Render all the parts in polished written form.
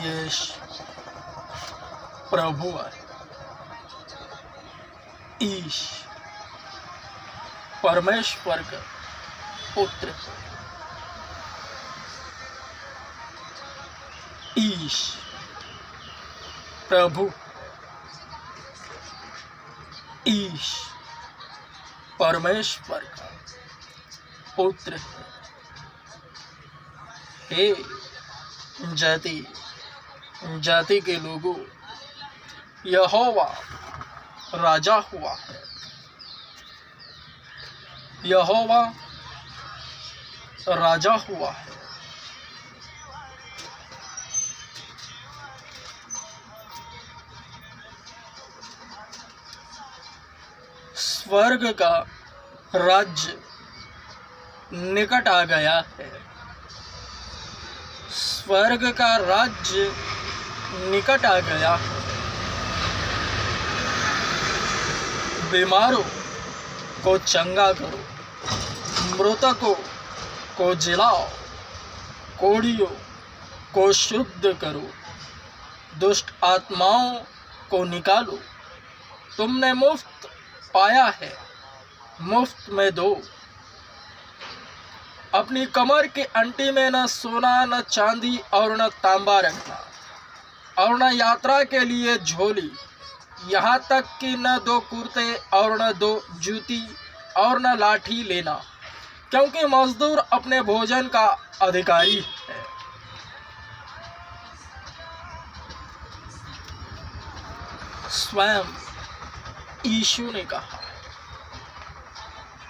येश प्रभु आहे, ईश परमेश्वर का पुत्र, ईश प्रभु, ईश परमेश्वर का पुत्र है। हे जाति जाति के लोगों, यहोवा राजा हुआ है, यहोवा राजा हुआ है। स्वर्ग का राज्य निकट आ गया है, स्वर्ग का राज्य निकट आ गया है। बीमारों को चंगा करो, मृतकों को जिलाओ, कोढ़ियों को शुद्ध करो, दुष्ट आत्माओं को निकालो। तुमने मुफ्त पाया है, मुफ्त में दो। अपनी कमर की अंटी में न सोना न चांदी और न तांबा रखना, और न यात्रा के लिए झोली, यहाँ तक कि न दो कुर्ते और न दो जूती और न लाठी लेना, क्योंकि मजदूर अपने भोजन का अधिकारी है। स्वयं यीशु ने कहा,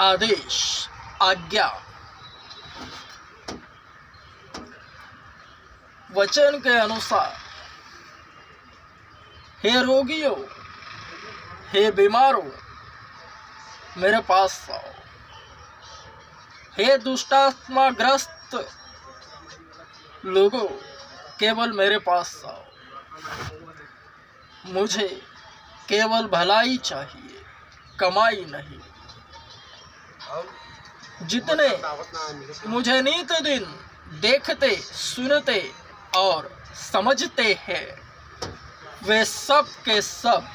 आदेश आज्ञा वचन के अनुसार, हे रोगियों, हे बीमारों, मेरे पास आओ। हे दुष्टात्मा ग्रस्त लोगों, केवल मेरे पास आओ। मुझे केवल भलाई चाहिए, कमाई नहीं। जितने मुझे नित दिन देखते, सुनते और समझते हैं, वे सब के सब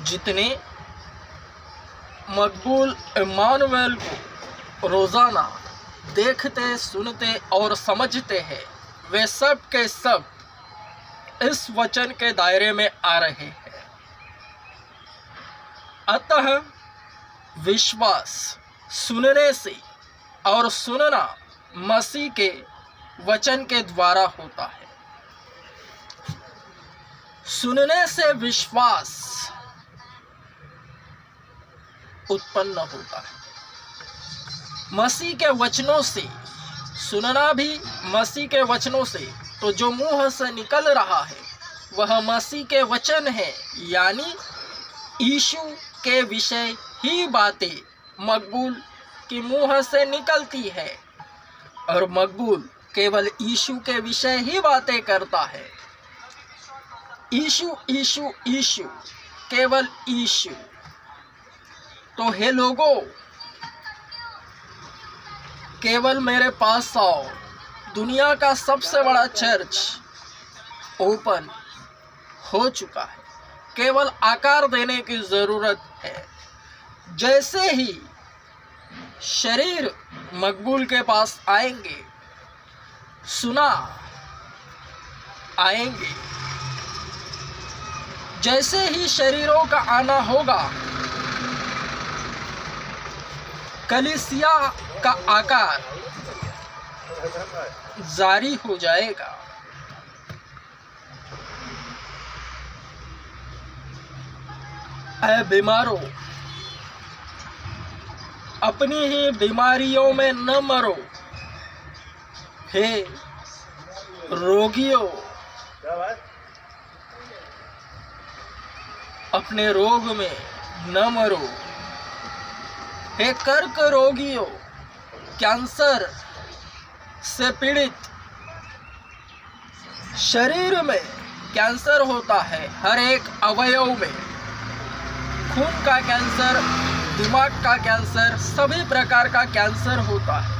जितने मकबूल इम्मानुएल को रोज़ाना देखते, सुनते और समझते हैं, वे सब के सब इस वचन के दायरे में आ रहे हैं। अतः विश्वास सुनने से और सुनना मसीह के वचन के द्वारा होता है। सुनने से विश्वास उत्पन्न होता है, मसीह के वचनों से। सुनना भी मसीह के वचनों से। तो जो मुंह से निकल रहा है वह मसीह के वचन है, यानी यीशु के विषय ही बातें मकबूल की मुंह से निकलती है, और मकबूल केवल यीशु के विषय ही बातें करता है। यीशु यीशु यीशु, केवल यीशु। तो हे लोगों, केवल मेरे पास आओ। दुनिया का सबसे बड़ा चर्च ओपन हो चुका है, केवल आकार देने की ज़रूरत है। जैसे ही शरीर मकबूल के पास आएंगे, सुना आएंगे, जैसे ही शरीरों का आना होगा, कलीसिया का आकार जारी हो जाएगा। ऐ बीमारों, अपनी ही बीमारियों में न मरो। हे रोगियों, अपने रोग में न मरो। हे कर्क रोगियों, कैंसर से पीड़ित शरीर में कैंसर होता है, हर एक अवयव में, खून का कैंसर, दिमाग का कैंसर, सभी प्रकार का कैंसर होता है।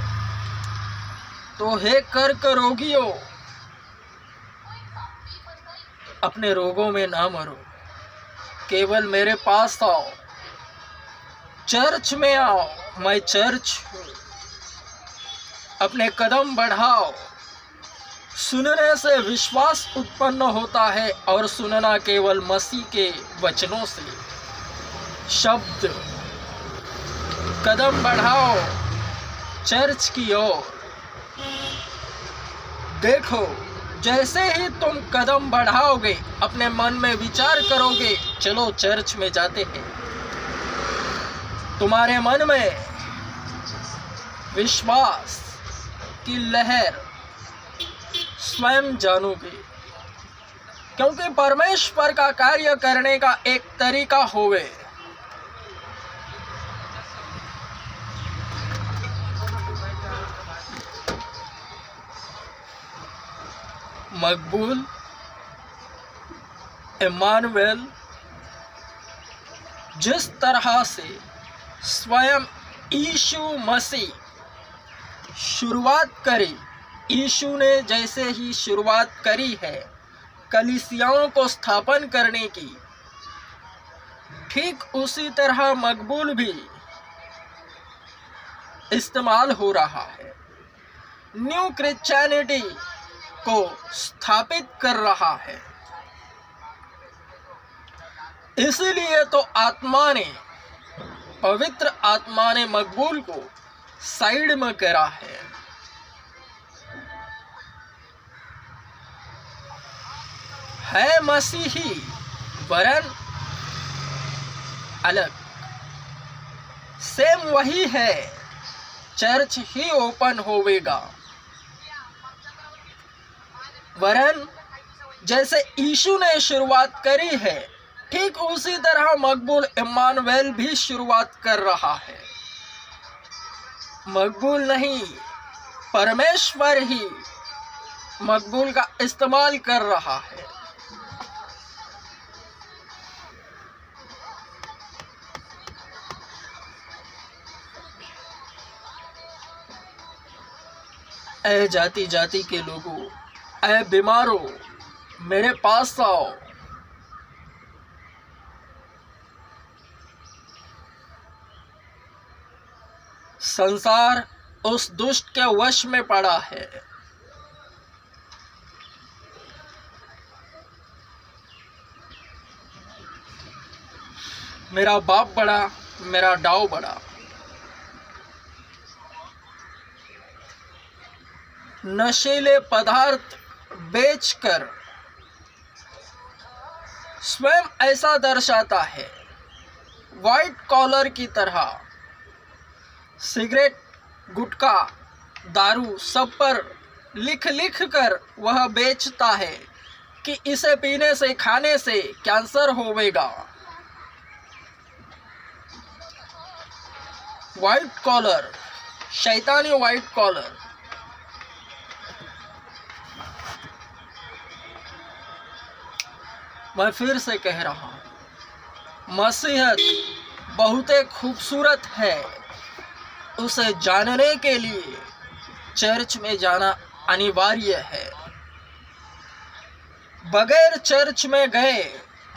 तो हे कर्क रोगियों, अपने रोगों में ना मरो, केवल मेरे पास आओ, चर्च में आओ, मैं चर्च हूँ। अपने कदम बढ़ाओ। सुनने से विश्वास उत्पन्न होता है और सुनना केवल मसीह के वचनों से। शब्द, कदम बढ़ाओ चर्च की ओर। देखो, जैसे ही तुम कदम बढ़ाओगे, अपने मन में विचार करोगे, चलो चर्च में जाते हैं, तुम्हारे मन में विश्वास की लहर स्वयं जानोगे। क्योंकि परमेश्वर का कार्य करने का एक तरीका होवे। मकबूल, इम्मानुएल, जिस तरह से स्वयं यीशु मसीह शुरुआत करी, यीशु ने जैसे ही शुरुआत करी है कलीसियाओं को स्थापन करने की, ठीक उसी तरह मकबूल भी इस्तेमाल हो रहा है। न्यू क्रिश्चियनिटी को स्थापित कर रहा है। इसीलिए तो आत्मा ने, पवित्र आत्मा ने मकबूल को साइड में करा है मसीही वरन अलग। सेम वही है, चर्च ही ओपन होवेगा। वरन जैसे यीशु ने शुरुआत करी है, ठीक उसी तरह मकबूल इम्मानुएल भी शुरुआत कर रहा है। मकबूल नहीं, परमेश्वर ही मकबूल का इस्तेमाल कर रहा है। ऐ जाति जाति के लोगों, ऐ बीमारों, मेरे पास आओ। संसार उस दुष्ट के वश में पड़ा है। मेरा बाप बड़ा, मेरा डाव बड़ा। नशीले पदार्थ बेचकर स्वयं ऐसा दर्शाता है, व्हाइट कॉलर की तरह सिगरेट, गुटखा, दारू सब पर लिख लिख कर वह बेचता है कि इसे पीने से, खाने से कैंसर होवेगा। व्हाइट कॉलर, शैतानी व्हाइट कॉलर। मैं फिर से कह रहा हूं, मसीहत बहुत खूबसूरत है। उसे जानने के लिए चर्च में जाना अनिवार्य है। बगैर चर्च में गए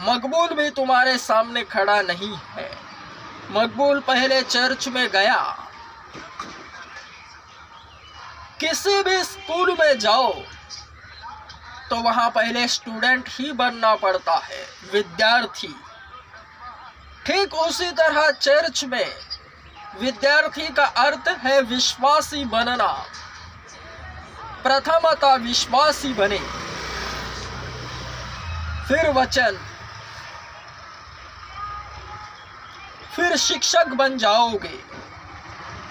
मकबूल भी तुम्हारे सामने खड़ा नहीं है। मकबूल पहले चर्च में गया। किसी भी स्कूल में जाओ तो वहां पहले स्टूडेंट ही बनना पड़ता है, विद्यार्थी। ठीक उसी तरह चर्च में विद्यार्थी का अर्थ है विश्वासी बनना। प्रथमतः विश्वासी बने, फिर वचन, फिर शिक्षक बन जाओगे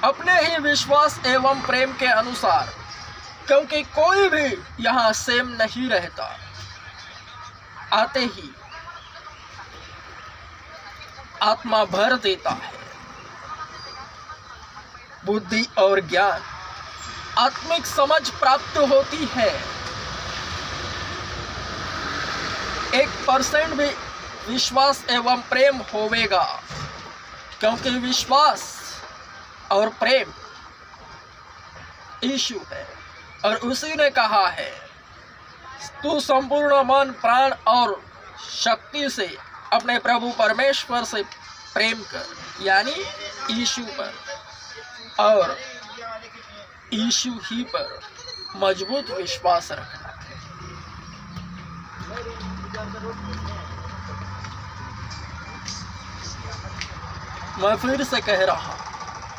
अपने ही विश्वास एवं प्रेम के अनुसार। क्योंकि कोई भी यहाँ सेम नहीं रहता। आते ही आत्मा भर देता है, बुद्धि और ज्ञान, आत्मिक समझ प्राप्त होती है। 1% भी विश्वास एवं प्रेम होवेगा, क्योंकि विश्वास और प्रेम यीशु है। और उसी ने कहा है, तू संपूर्ण मन, प्राण और शक्ति से अपने प्रभु परमेश्वर से प्रेम कर, यानी यीशु पर, और यीशु ही पर मजबूत विश्वास रखना। मैं फिर से कह रहा,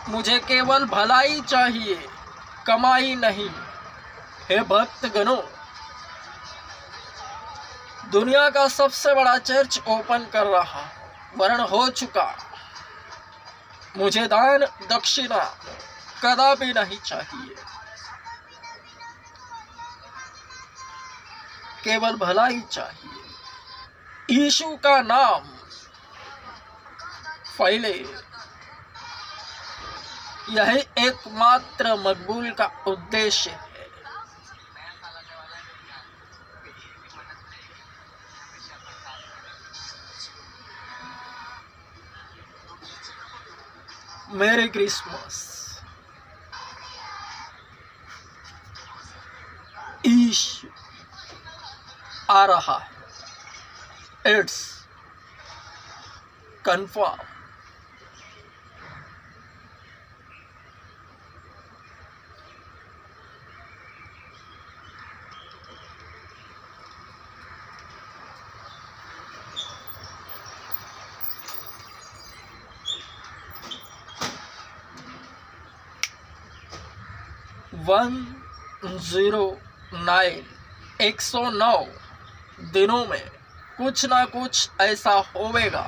मुझे केवल भलाई चाहिए, कमाई नहीं। हे भक्तगणों, दुनिया का सबसे बड़ा चर्च ओपन कर रहा, वर्ण हो चुका। मुझे दान दक्षिणा कदापि नहीं चाहिए, केवल भलाई चाहिए। यीशु का नाम फैले, यही एकमात्र मकबूल का उद्देश्य है। मेरी क्रिसमस। यीशु आ रहा है, इट्स कंफर्म। वन 109 दिनों में कुछ ना कुछ ऐसा होवेगा,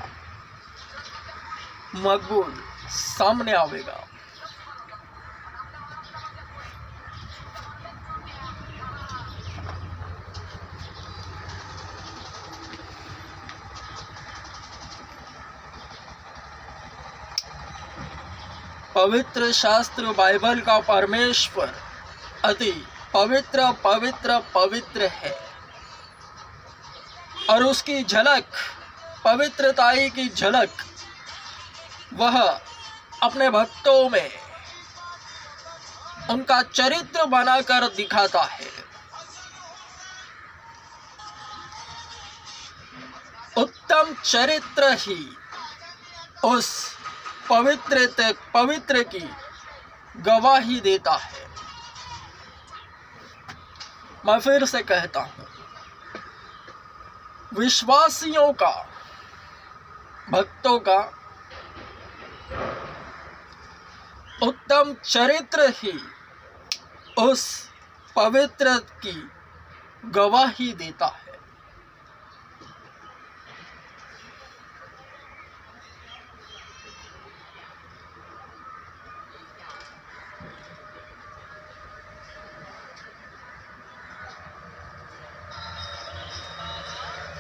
मकबूल सामने आवेगा। पवित्र शास्त्र बाइबल का परमेश्वर अति पवित्र पवित्र पवित्र है, और उसकी झलक, पवित्रताई की झलक वह अपने भक्तों में उनका चरित्र बनाकर दिखाता है। उत्तम चरित्र ही उस पवित्र की गवाही देता है। मैं फिर से कहता हूं, विश्वासियों का, भक्तों का उत्तम चरित्र ही उस पवित्र की गवाही देता है।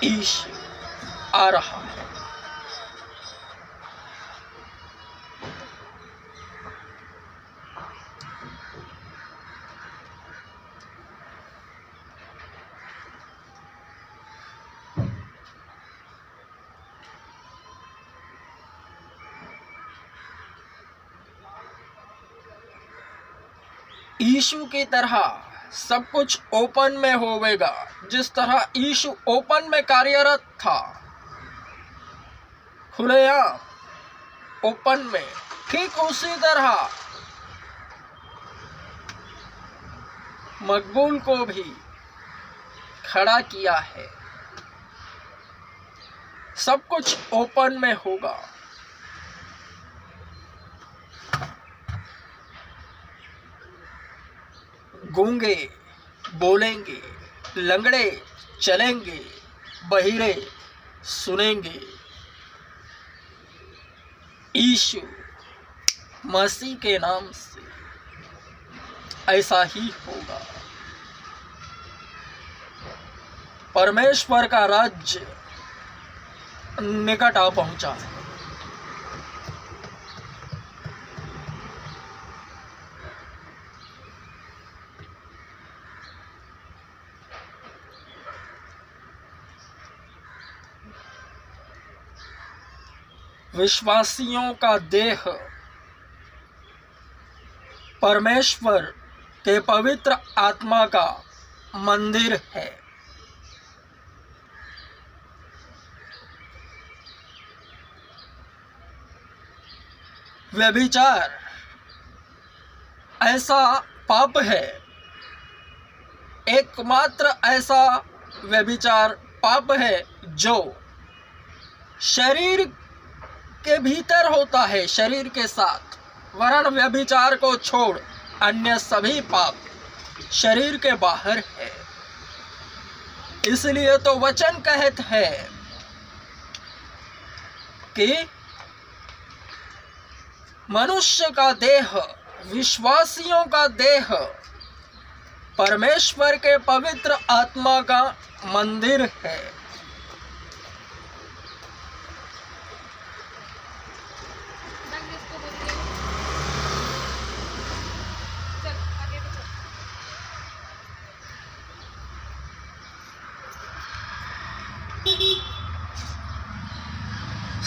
यीशु आ रहा है। यीशु की तरह सब कुछ ओपन में होवेगा। जिस तरह यीशु ओपन में कार्यरत था, खुलेआम ओपन में, ठीक उसी तरह मकबूल को भी खड़ा किया है। सब कुछ ओपन में होगा। गूंगे बोलेंगे, लंगड़े चलेंगे, बहिरे सुनेंगे। यीशु मसीह के नाम से ऐसा ही होगा। परमेश्वर का राज्य निकट आ पहुंचा है। विश्वासियों का देह परमेश्वर के पवित्र आत्मा का मंदिर है। व्यभिचार ऐसा पाप है, एकमात्र ऐसा व्यभिचार पाप है जो शरीर के भीतर होता है, शरीर के साथ। वरन व्यभिचार को छोड़ अन्य सभी पाप शरीर के बाहर है। इसलिए तो वचन कहते हैं कि मनुष्य का देह, विश्वासियों का देह परमेश्वर के पवित्र आत्मा का मंदिर है।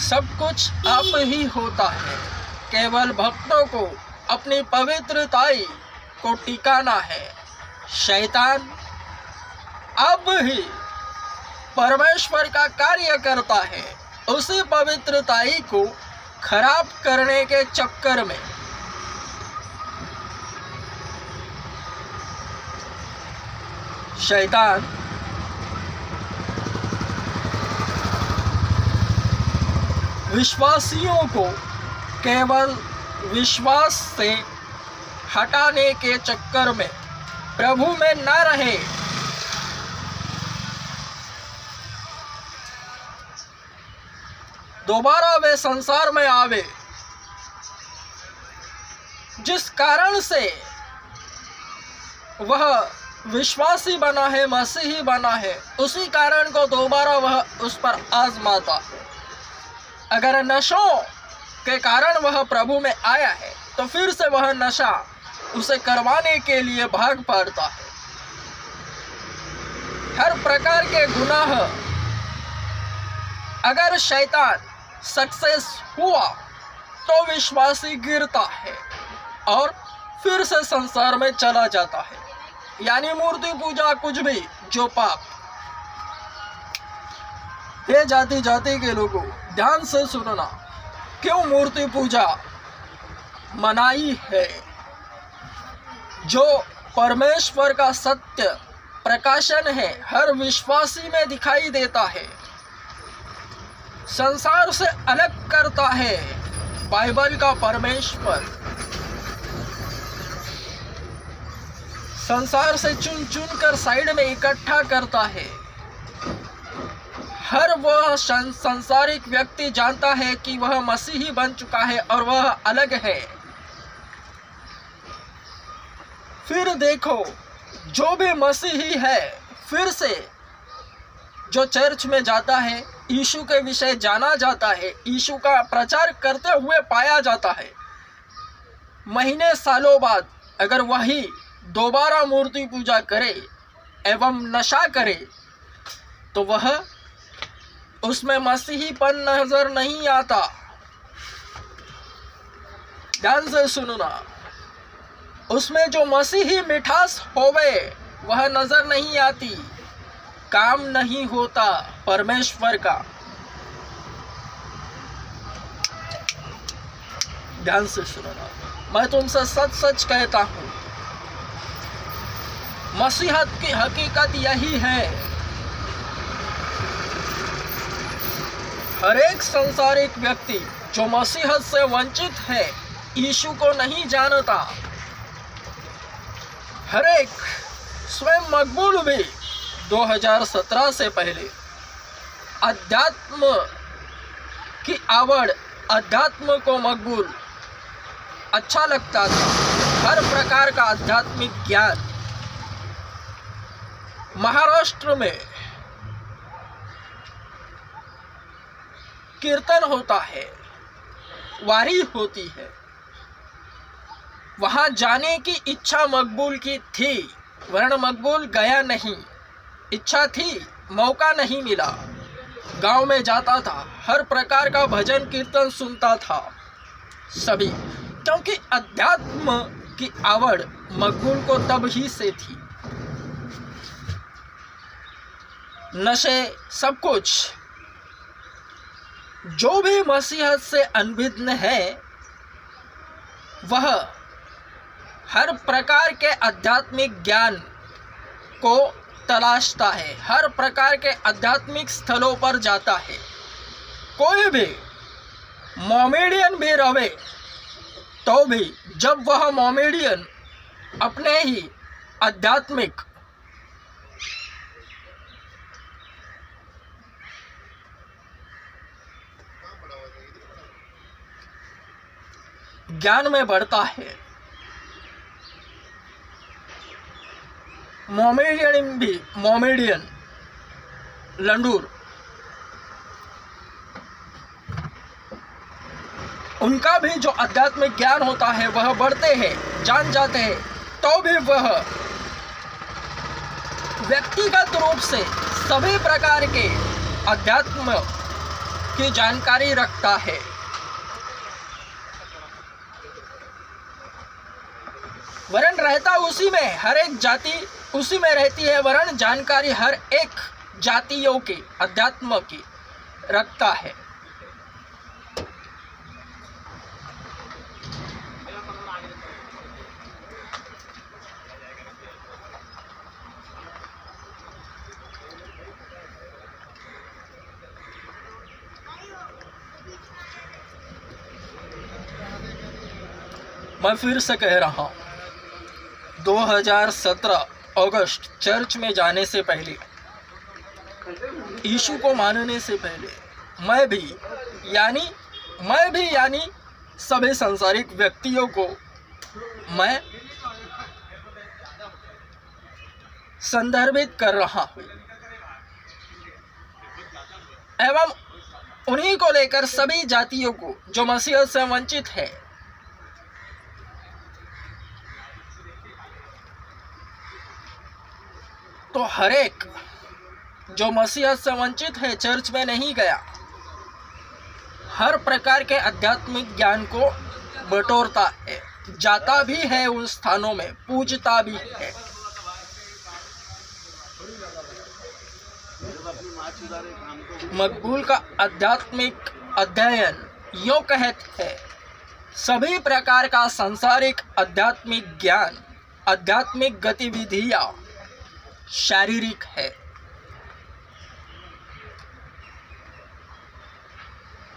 सब कुछ आप ही होता है, केवल भक्तों को अपनी पवित्रताई को टिकाना है। शैतान अब ही परमेश्वर का कार्य करता है, उसी पवित्रताई को खराब करने के चक्कर में। शैतान विश्वासियों को केवल विश्वास से हटाने के चक्कर में प्रभु में न रहे, दोबारा वे संसार में आवे, जिस कारण से वह विश्वासी बना है, मसीही बना है, उसी कारण को दोबारा वह उस पर आजमाता है। अगर नशों के कारण वह प्रभु में आया है तो फिर से वह नशा उसे करवाने के लिए भाग पड़ता है। हर प्रकार के गुनाह अगर शैतान सक्सेस हुआ तो विश्वासी गिरता है और फिर से संसार में चला जाता है। यानी मूर्ति पूजा कुछ भी जो पाप। हे जाति जाति के लोगों, ध्यान से सुनना, क्यों मूर्ति पूजा मनाई है? जो परमेश्वर का सत्य प्रकाशन है, हर विश्वासी में दिखाई देता है, संसार से अलग करता है। बाइबल का परमेश्वर संसार से चुन चुन कर साइड में इकट्ठा करता है। हर वह संसारिक व्यक्ति जानता है कि वह मसीही बन चुका है और वह अलग है। फिर देखो, जो भी मसीही है, फिर से जो चर्च में जाता है, यीशु के विषय जाना जाता है, यीशु का प्रचार करते हुए पाया जाता है, महीने सालों बाद अगर वही दोबारा मूर्ति पूजा करे एवं नशा करे तो वह उसमें मसीहीपन नजर नहीं आता। ध्यान से सुनना, उसमें जो मसीही मिठास होवे वह नजर नहीं आती, काम नहीं होता परमेश्वर का। ध्यान से सुनना, मैं तुमसे सच सच कहता हूं, मसीहत की हकीकत यही है। हर एक संसारिक व्यक्ति जो मसीहत से वंचित है, यीशु को नहीं जानता। हर एक स्वयं मकबूल भी 2017 से पहले अध्यात्म की आवड़, अध्यात्म को मकबूल अच्छा लगता था, हर प्रकार का आध्यात्मिक ज्ञान। महाराष्ट्र में कीर्तन होता है, वारी होती है, वहां जाने की इच्छा मकबूल की थी, वरन मकबूल गया नहीं। इच्छा थी, मौका नहीं मिला। गांव में जाता था, हर प्रकार का भजन कीर्तन सुनता था सभी, क्योंकि अध्यात्म की आवड़ मकबूल को तब ही से थी। नशे सब कुछ जो भी मसीहत से अनभिज्ञ है वह हर प्रकार के आध्यात्मिक ज्ञान को तलाशता है, हर प्रकार के आध्यात्मिक स्थलों पर जाता है। कोई भी मोमेडियन भी रहे तो भी जब वह मोमेडियन अपने ही आध्यात्मिक ज्ञान में बढ़ता है, मोमेडियन लंडूर उनका भी जो आध्यात्मिक ज्ञान होता है वह बढ़ते हैं, जान जाते हैं, तो भी वह व्यक्तिगत रूप से सभी प्रकार के अध्यात्म की जानकारी रखता है। वरण रहता उसी में, हर एक जाति उसी में रहती है, वरण जानकारी हर एक जातियों की अध्यात्म की रखता है। मैं फिर से कह रहा हूं, 2017 अगस्त चर्च में जाने से पहले, यीशु को मानने से पहले मैं भी यानी सभी सांसारिक व्यक्तियों को मैं संदर्भित कर रहा हूँ एवं उन्हीं को लेकर सभी जातियों को जो मसीहत से वंचित है, तो हर एक जो मसीहत से वंचित है, चर्च में नहीं गया, हर प्रकार के आध्यात्मिक ज्ञान को बटोरता है, जाता भी है उन स्थानों में, पूजता भी है। मकबूल का आध्यात्मिक अध्ययन यो कहते हैं, सभी प्रकार का सांसारिक आध्यात्मिक ज्ञान, आध्यात्मिक गतिविधियां शारीरिक है।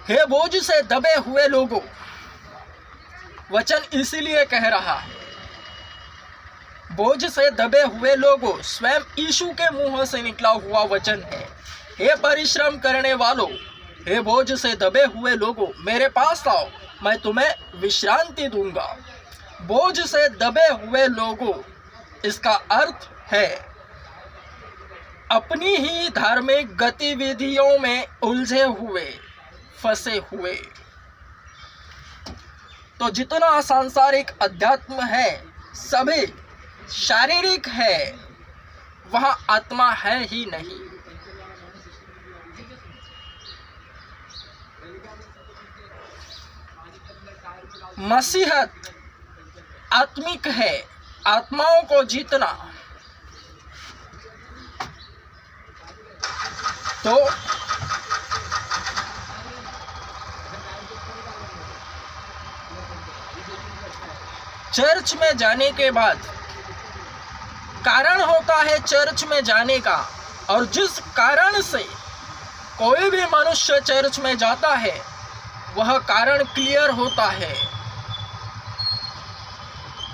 हे बोझ से दबे हुए लोगों, वचन इसीलिए कह रहा है, बोझ से दबे हुए लोगों, स्वयं यीशु के मुंह से निकला हुआ वचन है। हे परिश्रम करने वालों, हे बोझ से दबे हुए लोगों, मेरे पास आओ, मैं तुम्हें विश्रांति दूंगा। बोझ से दबे हुए लोगों, इसका अर्थ है अपनी ही धार्मिक गतिविधियों में उलझे हुए, फंसे हुए। तो जितना सांसारिक अध्यात्म है सभी शारीरिक है, वह आत्मा है ही नहीं। मसीहत आत्मिक है, आत्माओं को जीतना। तो चर्च में जाने के बाद कारण होता है चर्च में जाने का, और जिस कारण से कोई भी मनुष्य चर्च में जाता है वह कारण क्लियर होता है,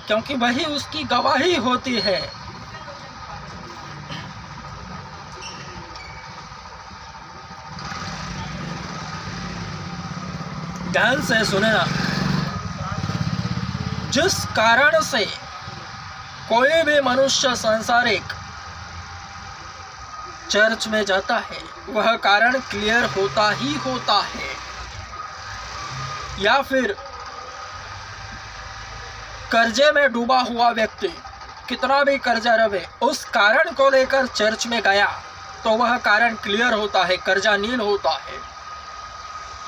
क्योंकि वही उसकी गवाही होती है। ध्यान से सुनना, जिस कारण से कोई भी मनुष्य सांसारिक चर्च में जाता है वह कारण क्लियर होता ही होता है। या फिर कर्जे में डूबा हुआ व्यक्ति कितना भी कर्जा रहे, उस कारण को लेकर चर्च में गया तो वह कारण क्लियर होता है, कर्जा नील होता है।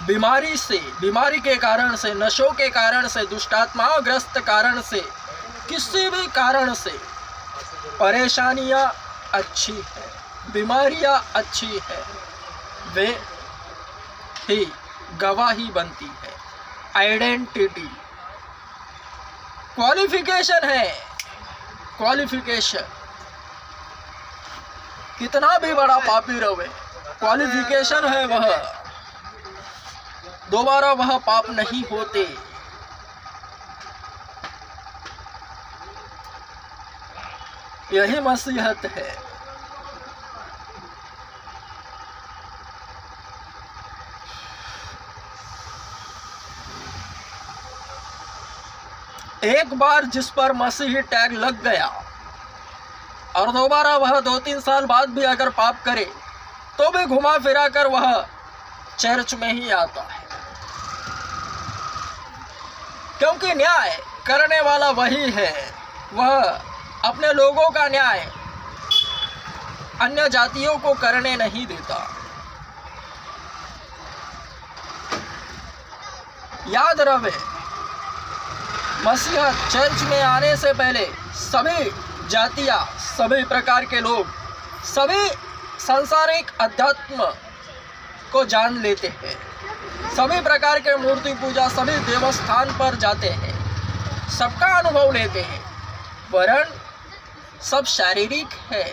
बीमारी के कारण से, नशों के कारण से, दुष्टात्माग्रस्त कारण से, किसी भी कारण से परेशानियां अच्छी है, बीमारियां अच्छी है, वे ही गवाही बनती है। आइडेंटिटी क्वालिफिकेशन है, क्वालिफिकेशन। कितना भी बड़ा पापी रहे, क्वालिफिकेशन है वह, दोबारा वह पाप नहीं होते। यही मसीहत है। एक बार जिस पर मसीही टैग लग गया और दोबारा वह 2-3 साल बाद भी अगर पाप करे तो भी घुमा फिरा कर वह चर्च में ही आता है, क्योंकि न्याय करने वाला वही है। वह अपने लोगों का न्याय अन्य जातियों को करने नहीं देता। याद रहे, मसीह चर्च में आने से पहले सभी जातियां, सभी प्रकार के लोग, सभी सांसारिक अध्यात्म को जान लेते हैं। सभी प्रकार के मूर्ति पूजा, सभी देवस्थान पर जाते हैं, सबका अनुभव लेते हैं, वरन सब शारीरिक है।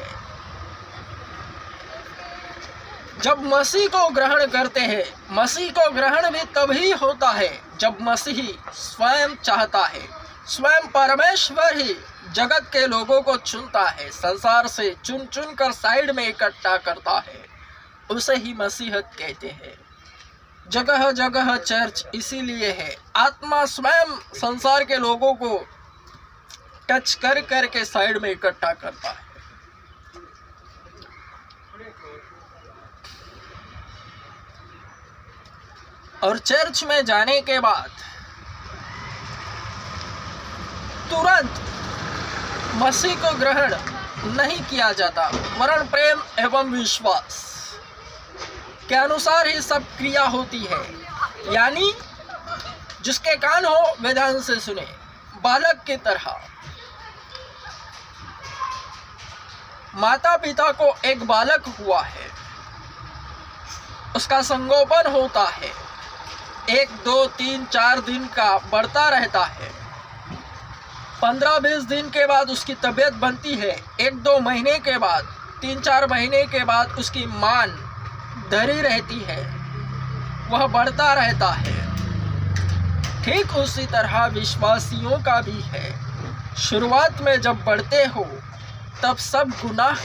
जब मसीह को ग्रहण करते हैं, मसीह को ग्रहण भी तभी होता है जब मसीही स्वयं चाहता है। स्वयं परमेश्वर ही जगत के लोगों को चुनता है, संसार से चुन चुन कर साइड में इकट्ठा करता है। उसे ही मसीहत कहते हैं। जगह जगह चर्च इसीलिए है, आत्मा स्वयं संसार के लोगों को टच कर कर के साइड में इकट्ठा करता है। और चर्च में जाने के बाद तुरंत मसीह को ग्रहण नहीं किया जाता, वरन प्रेम एवं विश्वास के अनुसार ही सब क्रिया होती है। यानी जिसके कान हो वे ध्यान से सुने। बालक की तरह माता पिता को एक बालक हुआ है, उसका संगोपन होता है, 1, 2, 3, 4 दिन का बढ़ता रहता है। 15-20 दिन के बाद उसकी तबीयत बनती है। 1-2 महीने के बाद, 3-4 महीने के बाद उसकी मान धरी रहती है, वह बढ़ता रहता है। ठीक उसी तरह विश्वासियों का भी है। शुरुआत में जब बढ़ते हो तब सब गुनाह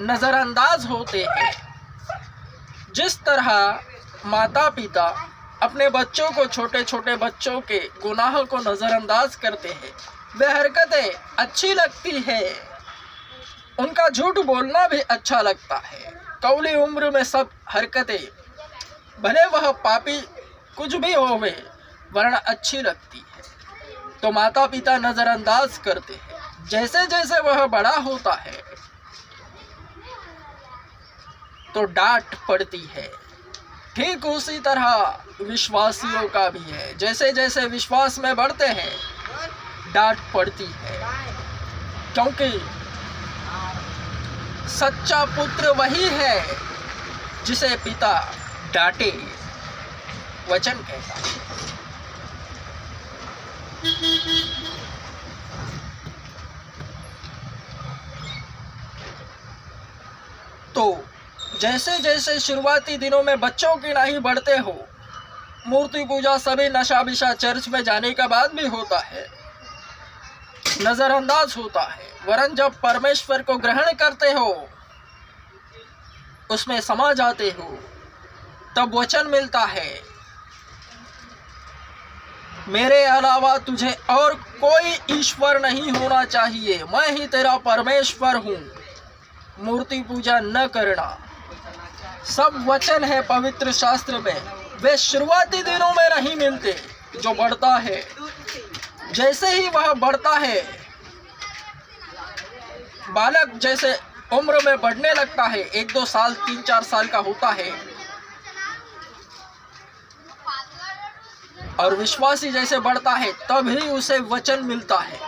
नज़रअंदाज होते हैं। जिस तरह माता पिता अपने बच्चों को, छोटे छोटे बच्चों के गुनाह को नज़रअंदाज करते हैं, वे हरकतें अच्छी लगती है, उनका झूठ बोलना भी अच्छा लगता है। कौली उम्र में सब हरकतें, भले वह पापी कुछ भी होवे, वरना अच्छी लगती है, तो माता पिता नज़रअंदाज करते हैं। जैसे जैसे वह बड़ा होता है तो डांट पड़ती है। ठीक उसी तरह विश्वासियों का भी है। जैसे जैसे विश्वास में बढ़ते हैं डांट पड़ती है, क्योंकि सच्चा पुत्र वही है जिसे पिता डांटे, वचन कहता है। तो जैसे जैसे शुरुआती दिनों में बच्चों की नहीं बढ़ते हो, मूर्ति पूजा, सभी नशा विशा चर्च में जाने के बाद भी होता है, नजरअंदाज होता है। वरन जब परमेश्वर को ग्रहण करते हो, उसमें समा जाते हो, तब वचन मिलता है, मेरे अलावा तुझे और कोई ईश्वर नहीं होना चाहिए, मैं ही तेरा परमेश्वर हूँ, मूर्ति पूजा न करना। सब वचन है पवित्र शास्त्र में। वे शुरुआती दिनों में नहीं मिलते। जो बढ़ता है, जैसे ही वह बढ़ता है, बालक जैसे उम्र में बढ़ने लगता है, 1-2 साल 3-4 साल का होता है, और विश्वासी जैसे बढ़ता है तभी उसे वचन मिलता है।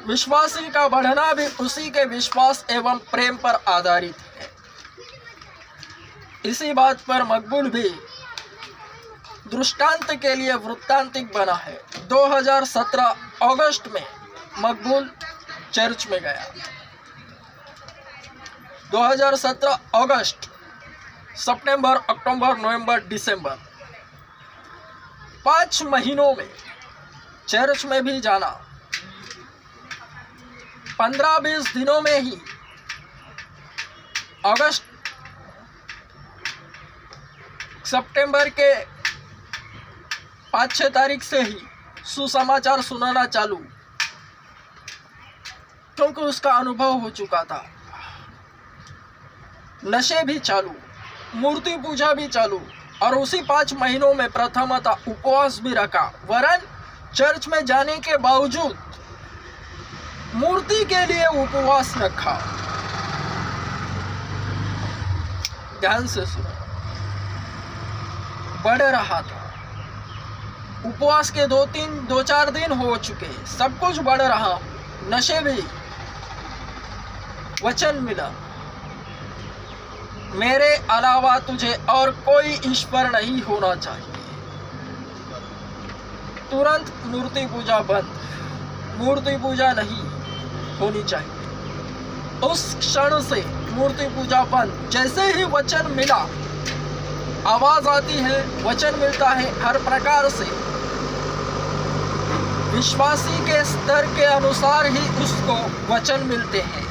विश्वासी का बढ़ना भी उसी के विश्वास एवं प्रेम पर आधारित है। इसी बात पर मकबूल भी दृष्टांत के लिए वृत्तांतिक बना है। 2017 अगस्त में मकबूल चर्च में गया। 2017 अगस्त, सितंबर, अक्टूबर, नवंबर, दिसंबर, 5 महीनों में चर्च में भी जाना। 15-20 दिनों में ही अगस्त सितंबर के 5-6 तारीख से ही सुसमाचार सुनाना चालू, क्योंकि उसका अनुभव हो चुका था। नशे भी चालू, मूर्ति पूजा भी चालू, और उसी 5 महीनों में प्रथमतः उपवास भी रखा। वरन चर्च में जाने के बावजूद मूर्ति के लिए उपवास रखा। ध्यान से सुनो, बढ़ रहा था। उपवास के 2-4 दिन हो चुके, सब कुछ बढ़ रहा, नशे भी। वचन मिला, मेरे अलावा तुझे और कोई ईश्वर नहीं होना चाहिए। तुरंत मूर्ति पूजा बंद, मूर्ति पूजा नहीं होनी चाहिए। उस क्षण से मूर्ति पूजा बंद। जैसे ही वचन मिला, आवाज आती है, वचन मिलता है, हर प्रकार से विश्वासी के स्तर के अनुसार ही उसको वचन मिलते हैं।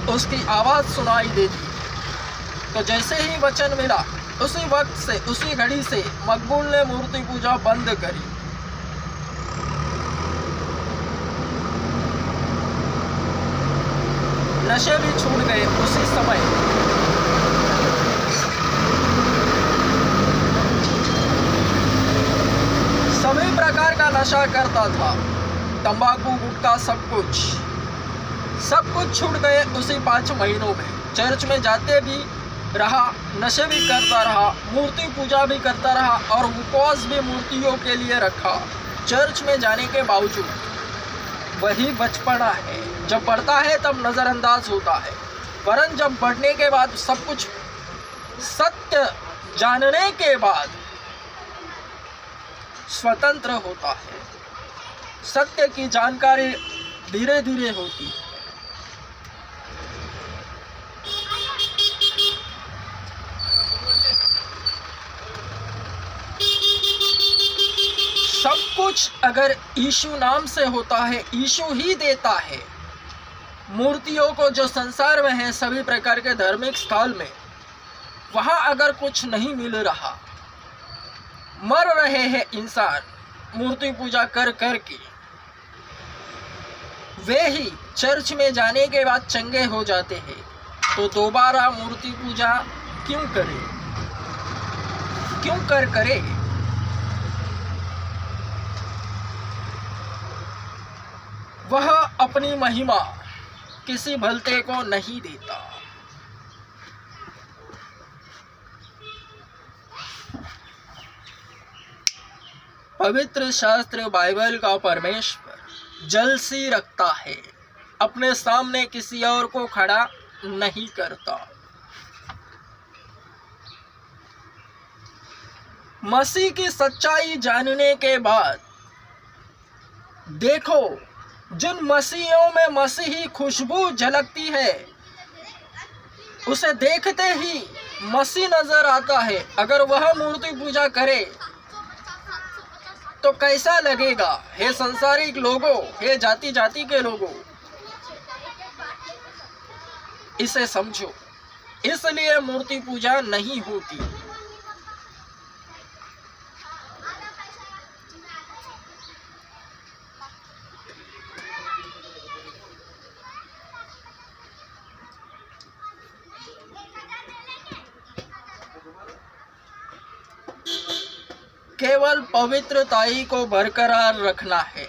उसकी आवाज सुनाई देती। तो जैसे ही वचन मिला, उसी वक्त से, उसी घड़ी से मकबूल ने मूर्ति पूजा बंद करी। नशे भी छूट गए उसी समय। सभी प्रकार का नशा करता था, तंबाकू, गुटखा, सब कुछ छूट गए उसी 5 महीनों में। चर्च में जाते भी रहा, नशे भी करता रहा, मूर्ति पूजा भी करता रहा, और उपवास भी मूर्तियों के लिए रखा। चर्च में जाने के बावजूद वही बचपना है। जब बढ़ता है तब नज़रअंदाज होता है, वरन जब बढ़ने के बाद, सब कुछ सत्य जानने के बाद स्वतंत्र होता है। सत्य की जानकारी धीरे धीरे होती है। सब कुछ अगर यीशु नाम से होता है, यीशु ही देता है। मूर्तियों को जो संसार में है, सभी प्रकार के धार्मिक स्थल में, वहां अगर कुछ नहीं मिल रहा, मर रहे हैं इंसान मूर्ति पूजा कर कर के, वे ही चर्च में जाने के बाद चंगे हो जाते हैं। तो दोबारा मूर्ति पूजा क्यों करे? करे? वह अपनी महिमा किसी भलते को नहीं देता। पवित्र शास्त्र बाइबल का परमेश्वर जलसी रखता है, अपने सामने किसी और को खड़ा नहीं करता। मसीह की सच्चाई जानने के बाद देखो, जिन मसीहों में मसीही खुशबू झलकती है, उसे देखते ही मसीह नजर आता है। अगर वह मूर्ति पूजा करे तो कैसा लगेगा? हे संसारिक लोगों, हे जाति जाति के लोगों, इसे समझो। इसलिए मूर्ति पूजा नहीं होती। केवल पवित्रताई को बरकरार रखना है।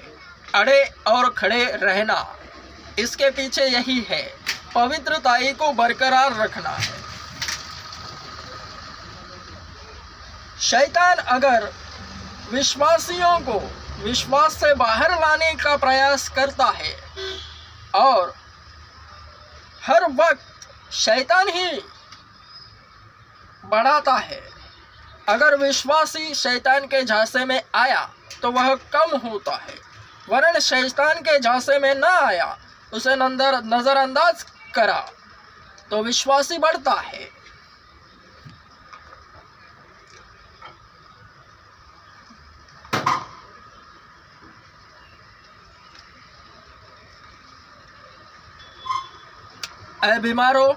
अड़े और खड़े रहना, इसके पीछे यही है, पवित्रताई को बरकरार रखना है। शैतान अगर विश्वासियों को विश्वास से बाहर लाने का प्रयास करता है, और हर वक्त शैतान ही बढ़ाता है। अगर विश्वासी शैतान के झांसे में आया तो वह कम होता है, वरन शैतान के झांसे में न आया, उसे नजरअंदाज करा तो विश्वासी बढ़ता है। ऐ बीमारो,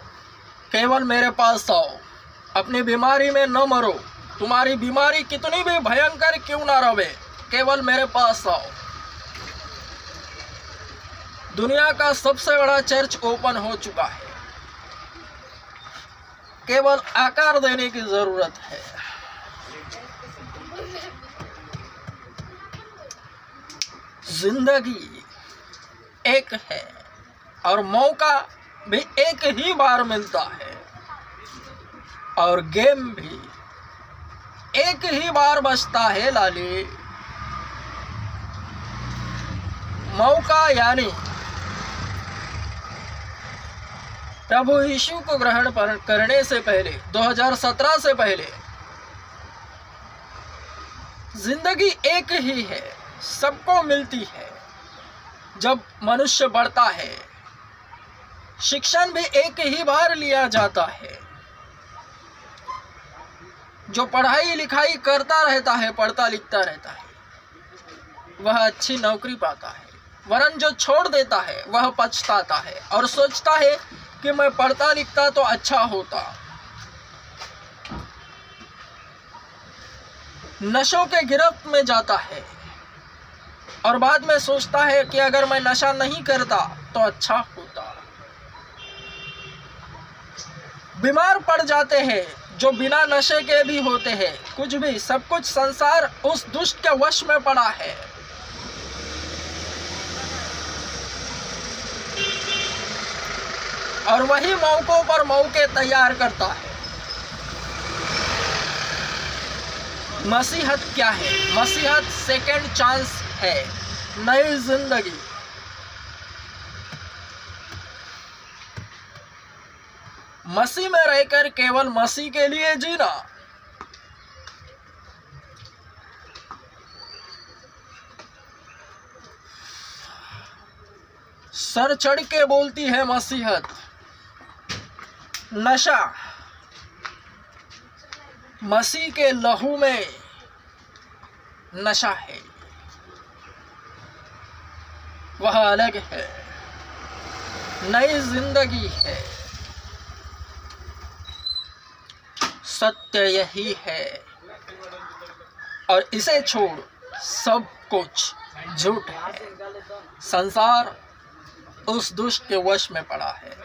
केवल मेरे पास आओ, अपनी बीमारी में न मरो, तुम्हारी बीमारी कितनी भी भयंकर क्यों ना रहे, केवल मेरे पास आओ। दुनिया का सबसे बड़ा चर्च ओपन हो चुका है, केवल आकार देने की जरूरत है। जिंदगी एक है और मौका भी एक ही बार मिलता है, और गेम भी एक ही बार बचता है लाली। मौका यानी प्रभु यीशु को ग्रहण करने से पहले, 2017 से पहले, जिंदगी एक ही है, सबको मिलती है। जब मनुष्य बढ़ता है, शिक्षण भी एक ही बार लिया जाता है। जो पढ़ाई लिखाई करता रहता है, पढ़ता लिखता रहता है, वह अच्छी नौकरी पाता है, वरन जो छोड़ देता है वह पछताता है और सोचता है कि मैं पढ़ता लिखता तो अच्छा होता। नशों के गिरफ्त में जाता है और बाद में सोचता है कि अगर मैं नशा नहीं करता तो अच्छा होता। बीमार पड़ जाते हैं जो बिना नशे के भी होते हैं, कुछ भी, सब कुछ संसार उस दुष्ट के वश में पड़ा है। और वही मौकों पर मौके तैयार करता है। मसीहत क्या है? मसीहत सेकंड चांस है, नई जिंदगी। मसीह में रहकर केवल मसीह के लिए जीना। सर चढ़ के बोलती है मसीहत। नशा मसीह के लहू में नशा है, वह अलग है, नई जिंदगी है। सत्य यही है, और इसे छोड़ सब कुछ झूठ है। संसार उस दुष्ट के वश में पड़ा है,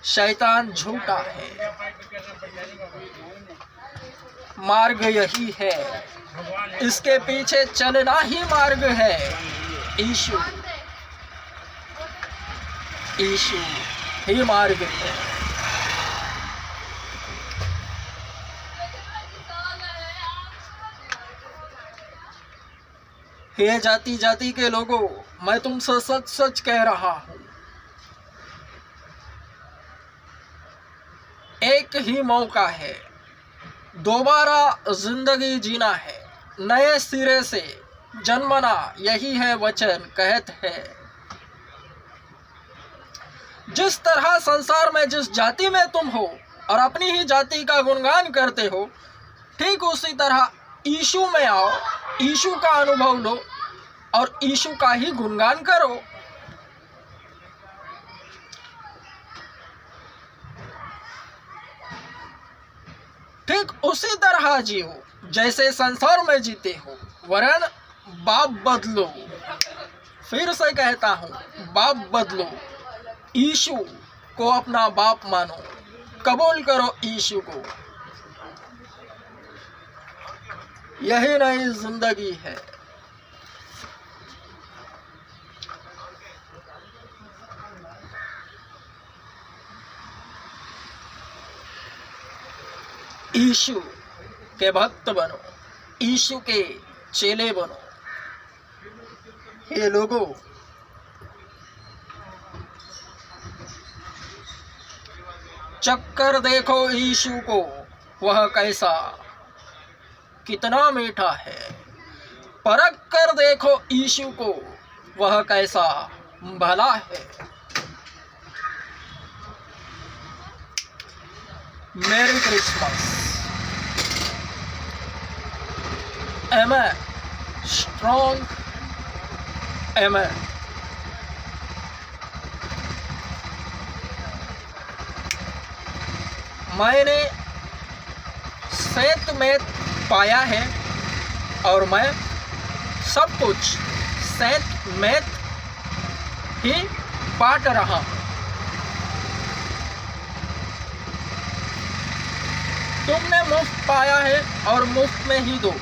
शैतान झूठा है। मार्ग यही है, इसके पीछे चलना ही मार्ग है। यीशु ही मार्ग है। हे जाति जाति के लोगों, मैं तुमसे सच सच कह रहा हूं, एक ही मौका है, दोबारा जिंदगी जीना है, नए सिरे से जन्मना, यही है वचन कहत है। जिस तरह संसार में जिस जाति में तुम हो और अपनी ही जाति का गुणगान करते हो, ठीक उसी तरह यीशु में आओ, यीशु का अनुभव लो और यीशु का ही गुणगान करो। ठीक उसी तरह जियो जैसे संसार में जीते हो, वरन बाप बदलो। फिर से कहता हूं, बाप बदलो। यीशु को अपना बाप मानो, कबूल करो यीशु को। यही नई जिंदगी है। यीशु के भक्त बनो, यीशु के चेले बनो। हे लोगों, चक्कर देखो यीशु को, वह कैसा कितना मीठा है। परख कर देखो यीशु को, वह कैसा भला है। मेरी क्रिसमस। Amen. Strong. Amen. मैंने सेत में पाया है और मैं सब कुछ सेत में ही बांट रहा हूँ। तुमने मुफ्त पाया है और मुफ्त में ही दो।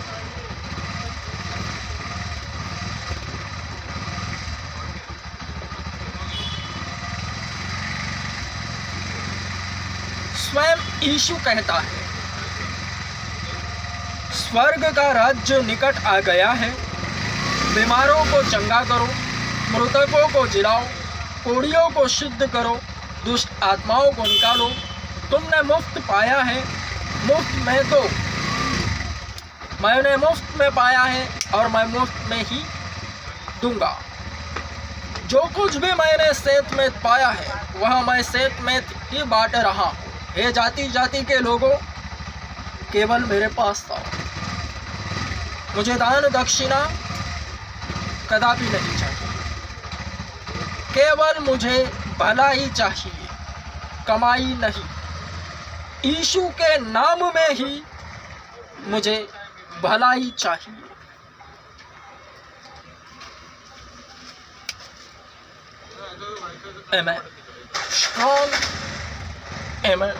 स्वयं यीशु कहता है, स्वर्ग का राज्य निकट आ गया है। बीमारों को चंगा करो, मृतकों को जिलाओ, कोढ़ियों को शुद्ध करो, दुष्ट आत्माओं को निकालो। तुमने मुफ्त पाया है, मुफ्त में दो। मैंने मुफ्त में पाया है और मैं मुफ्त में ही दूंगा। जो कुछ भी मैंने सेत में पाया है वह मैं सेत में ही बांट रहा हूँ। हे जाति जाति के लोगों, केवल मेरे पास आओ। मुझे दान दक्षिणा कदापि नहीं चाहिए, केवल मुझे भला ही चाहिए, कमाई नहीं। यीशु के नाम में ही मुझे भला ही चाहिए। Amen. Strong. Amen.